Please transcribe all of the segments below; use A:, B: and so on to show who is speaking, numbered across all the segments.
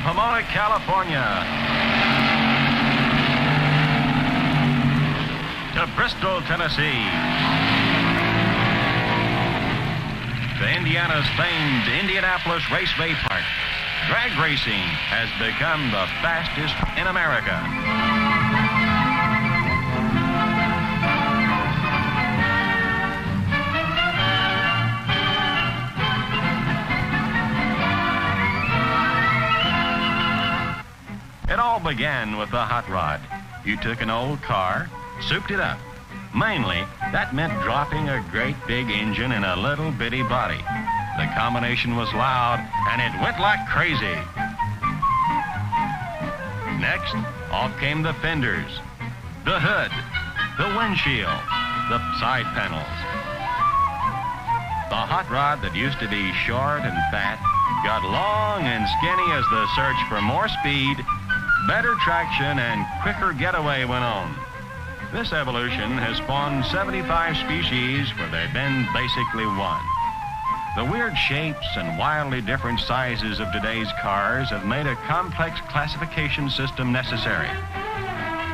A: Pomona, California, to Bristol, Tennessee, to Indiana's famed Indianapolis Raceway Park, drag racing has become the fastest in America. It all began with the hot rod. You took an old car, souped it up. Mainly, that meant dropping a great big engine in a little bitty body. The combination was loud, and it went like crazy. Next, off came the fenders, the hood, the windshield, the side panels. The hot rod that used to be short and fat got long and skinny as the search for more speed, better traction, and quicker getaway went on. This evolution has spawned 75 species where they've been basically one. The weird shapes and wildly different sizes of today's cars have made a complex classification system necessary.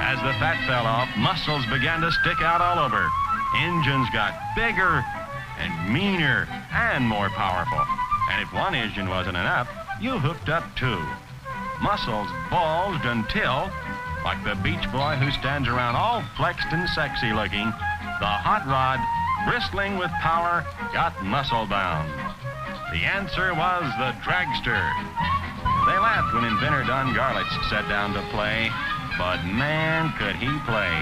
A: As the fat fell off, muscles began to stick out all over. Engines got bigger and meaner and more powerful. And if one engine wasn't enough, you hooked up two. Muscles bulged until, like the beach boy who stands around all flexed and sexy looking, the hot rod, bristling with power, got muscle bound. The answer was the dragster. They laughed when inventor Don Garlitz sat down to play, but man, could he play.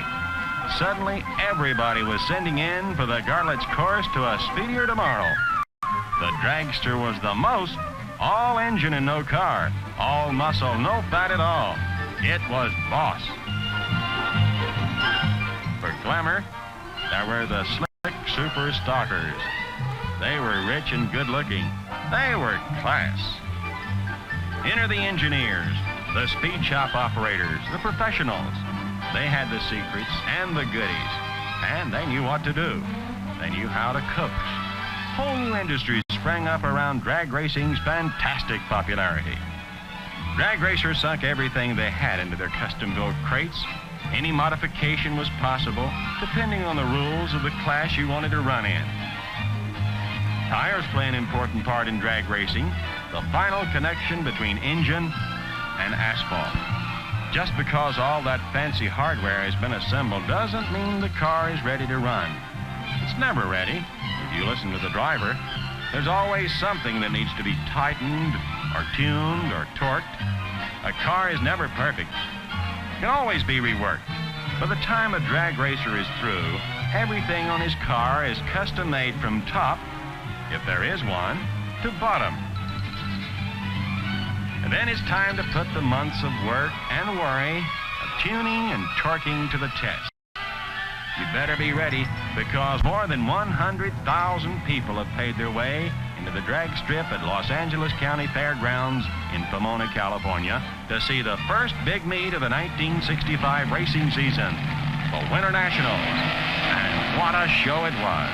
A: Suddenly, everybody was sending in for the Garlitz course to a speedier tomorrow. The dragster was the most, all engine and no car, all muscle, no fat at all. It was boss. For glamour, there were the slick super stalkers. They were rich and good looking. They were class. Enter the engineers, the speed shop operators, the professionals. They had the secrets and the goodies, and they knew what to do. They knew how to coach. Whole new industries sprang up around drag racing's fantastic popularity. Drag racers sunk everything they had into their custom-built crates. Any modification was possible, depending on the rules of the class you wanted to run in. Tires play an important part in drag racing, the final connection between engine and asphalt. Just because all that fancy hardware has been assembled doesn't mean the car is ready to run. It's never ready. If you listen to the driver, there's always something that needs to be tightened or tuned or torqued. A car is never perfect. It can always be reworked. By the time a drag racer is through, everything on his car is custom made from top, if there is one, to bottom. And then it's time to put the months of work and worry of tuning and torquing to the test. You better be ready, because more than 100,000 people have paid their way into the drag strip at Los Angeles County Fairgrounds in Pomona, California, to see the first big meet of the 1965 racing season, the Winter Nationals. And what a show it was.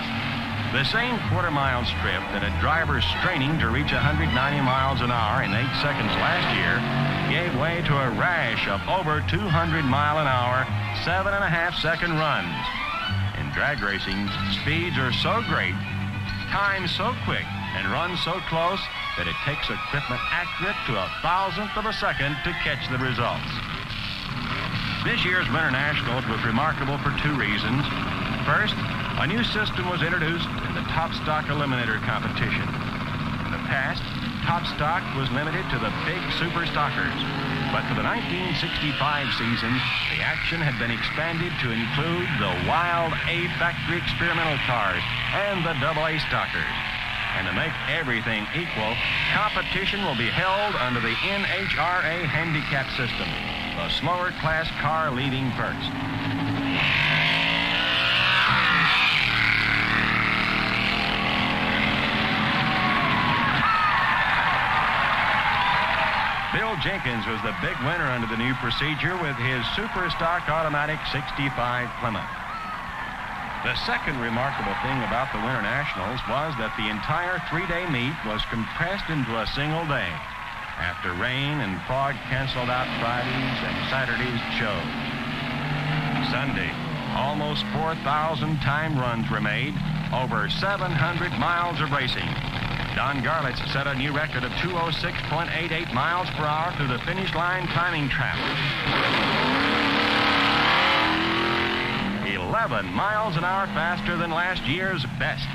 A: The same quarter-mile strip that had drivers straining to reach 190 miles an hour in 8 seconds last year gave way to a rash of over 200-mile-an-hour, 7.5-second runs. In drag racing, speeds are so great, time so quick, and runs so close that it takes equipment accurate to 1,000th of a second to catch the results. This year's Winter Nationals was remarkable for two reasons. First, a new system was introduced in the Top Stock Eliminator competition. In the past, Top Stock was limited to the big super stockers. But for the 1965 season, the action had been expanded to include the wild A factory experimental cars and the AA stockers. And to make everything equal, competition will be held under the NHRA handicap system, the slower class car leading first. Bill Jenkins was the big winner under the new procedure with his super stock automatic 65 Plymouth. The second remarkable thing about the Winter Nationals was that the entire three-day meet was compressed into a single day. after rain and fog canceled out Friday's and Saturday's shows. Sunday, almost 4,000 time runs were made, over 700 miles of racing. Don Garlits set a new record of 206.88 miles per hour through the finish line timing trap. 11 miles an hour faster than last year's best.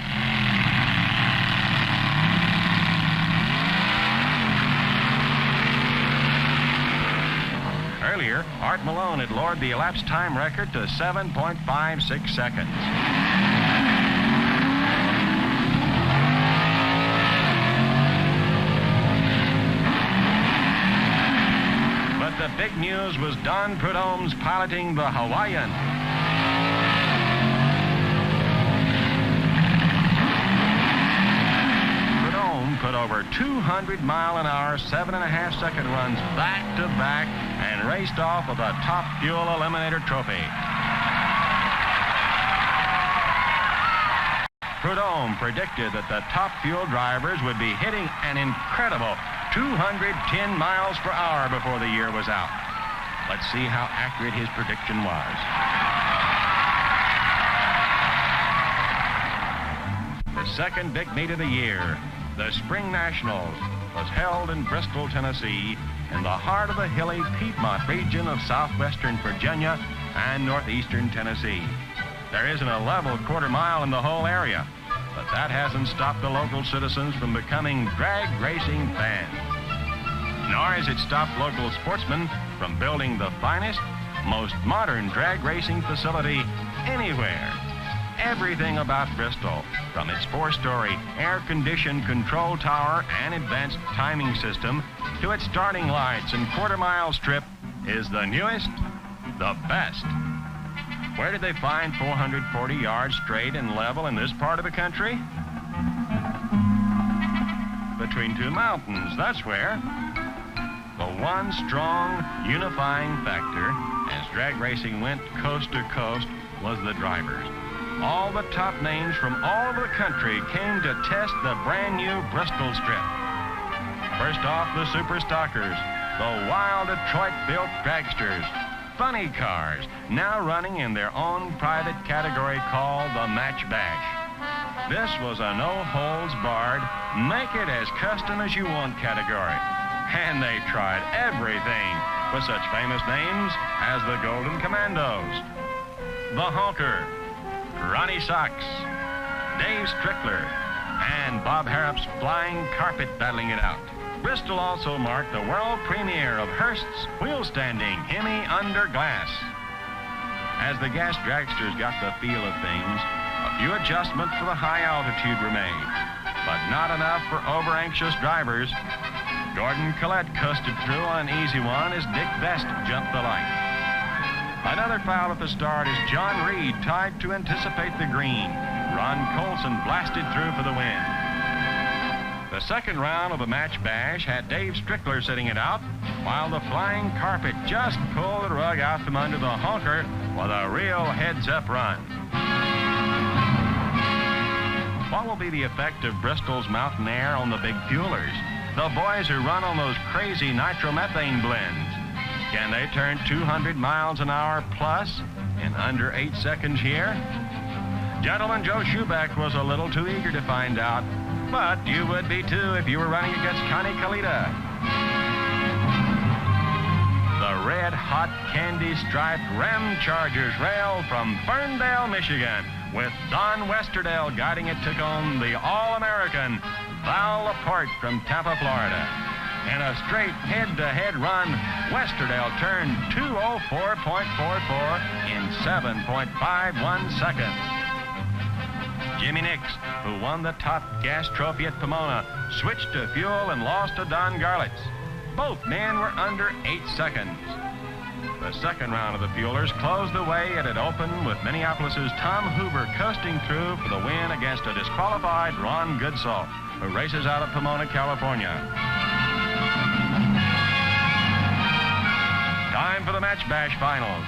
A: Earlier, Art Malone had lowered the elapsed time record to 7.56 seconds. But the big news was Don Prudhomme's piloting the Hawaiian. Prudhomme put over 200-mile-an-hour, 7.5-second runs back-to-back and raced off with a Top Fuel Eliminator trophy. Prudhomme predicted that the Top Fuel drivers would be hitting an incredible 210 miles per hour before the year was out. Let's see how accurate his prediction was. The second big meet of the year, the Springnationals, was held in Bristol, Tennessee, in the heart of the hilly Piedmont region of southwestern Virginia and northeastern Tennessee. There isn't a level quarter mile in the whole area, but that hasn't stopped the local citizens from becoming drag racing fans. Nor has it stopped local sportsmen from building the finest, most modern drag racing facility anywhere. Everything about Bristol, from its 4-story air-conditioned control tower and advanced timing system to its starting lights and quarter-mile strip, is the newest, the best. Where did they find 440 yards straight and level in this part of the country? Between two mountains, that's where. The one strong, unifying factor, as drag racing went coast to coast, was the drivers. All the top names from all over the country came to test the brand new Bristol strip. First off, the super stockers, the wild Detroit-built dragsters, funny cars, now running in their own private category called the Match Bash. This was a no-holds-barred, make-it-as-custom-as-you-want category. And they tried everything with such famous names as the Golden Commandos, the Honker, Ronnie Socks, Dave Strickler, and Bob Harrop's Flying Carpet battling it out. Bristol also marked the world premiere of Hearst's wheel-standing Hemi Under Glass. As the gas dragsters got the feel of things, a few adjustments for the high altitude were made, but not enough for over-anxious drivers. Gordon Collette coasted through on an easy one as Dick Best jumped the light. Another foul at the start as John Reed tied to anticipate the green. Ron Colson blasted through for the win. The second round of the Match Bash had Dave Strickler sitting it out, while the Flying Carpet just pulled the rug out from under the Honker with a real heads-up run. What will be the effect of Bristol's mountain air on the big fuelers? The boys who run on those crazy nitromethane blends. Can they turn 200 miles an hour plus in under 8 seconds here? Gentleman Joe Schuback was a little too eager to find out, but you would be too if you were running against Connie Kalita. The red-hot candy-striped Ram Chargers rail from Ferndale, Michigan, with Don Westerdale guiding it, took on the All-American Val Laporte from Tampa, Florida. In a straight head-to-head run, Westerdale turned 204.44 in 7.51 seconds. Jimmy Nix, who won the top gas trophy at Pomona, switched to fuel and lost to Don Garlits. Both men were under 8 seconds. The second round of the fuelers closed the way it had opened with Minneapolis's Tom Hoover coasting through for the win against a disqualified Ron Goodsall, who races out of Pomona, California. Time for the Match Bash finals.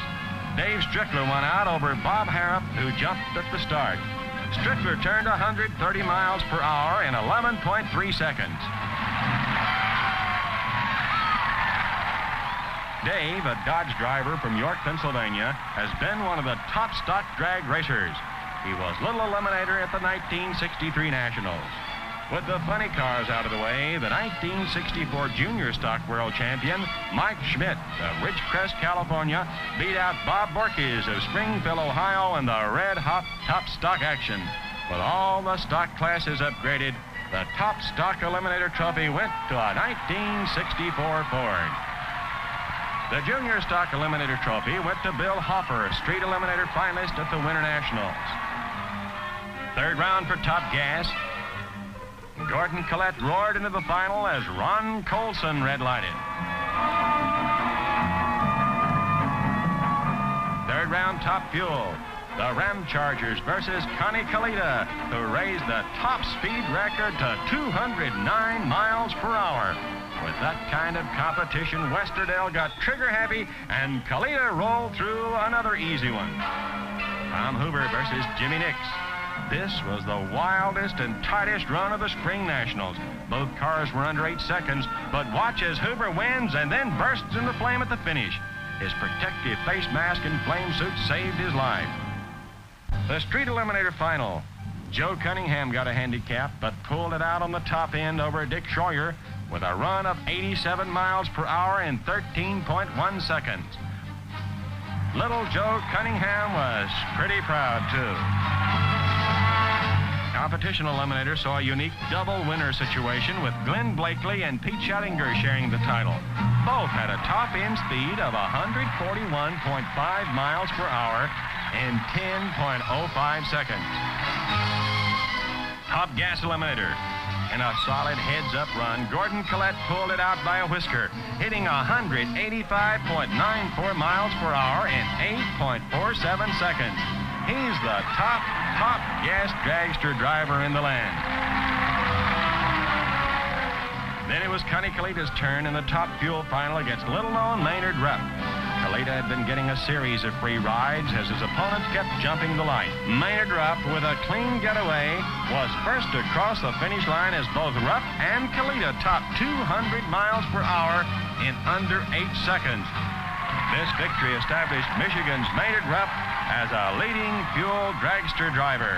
A: Dave Strickler won out over Bob Harrop, who jumped at the start. Strickler turned 130 miles per hour in 11.3 seconds. Dave, a Dodge driver from York, Pennsylvania, has been one of the top stock drag racers. He was Little Eliminator at the 1963 Nationals. With the funny cars out of the way, the 1964 Junior Stock World Champion, Mike Schmidt of Ridgecrest, California, beat out Bob Borkes of Springfield, Ohio in the red-hot top stock action. With all the stock classes upgraded, the top stock Eliminator trophy went to a 1964 Ford. The Junior Stock Eliminator trophy went to Bill Hoffer, Street Eliminator finalist at the Winter Nationals. Third round for Top Gas. Gordon Collette roared into the final as Ron Colson red-lighted. Third round Top Fuel. The Ram Chargers versus Connie Kalita, who raised the top speed record to 209 miles per hour. With that kind of competition, Westerdale got trigger-happy, and Kalita rolled through another easy one. Tom Hoover versus Jimmy Nix. This was the wildest and tightest run of the Spring Nationals. Both cars were under 8 seconds, but watch as Hoover wins and then bursts into flame at the finish. His protective face mask and flame suit saved his life. The Street Eliminator final. Joe Cunningham got a handicap, but pulled it out on the top end over Dick Schroyer with a run of 87 miles per hour in 13.1 seconds. Little Joe Cunningham was pretty proud, too. Competition Eliminator saw a unique double winner situation with Glenn Blakely and Pete Schattinger sharing the title. Both had a top-end speed of 141.5 miles per hour in 10.05 seconds. Top Gas Eliminator. In a solid heads-up run, Gordon Collette pulled it out by a whisker, hitting 185.94 miles per hour in 8.47 seconds. He's the top gas dragster driver in the land. Then it was Connie Kalita's turn in the Top Fuel final against little-known Maynard Rupp. Kalita had been getting a series of free rides as his opponents kept jumping the light. Maynard Rupp, with a clean getaway, was first to cross the finish line as both Rupp and Kalita topped 200 miles per hour in under 8 seconds. This victory established Michigan's Maynard Rupp as a leading fuel dragster driver.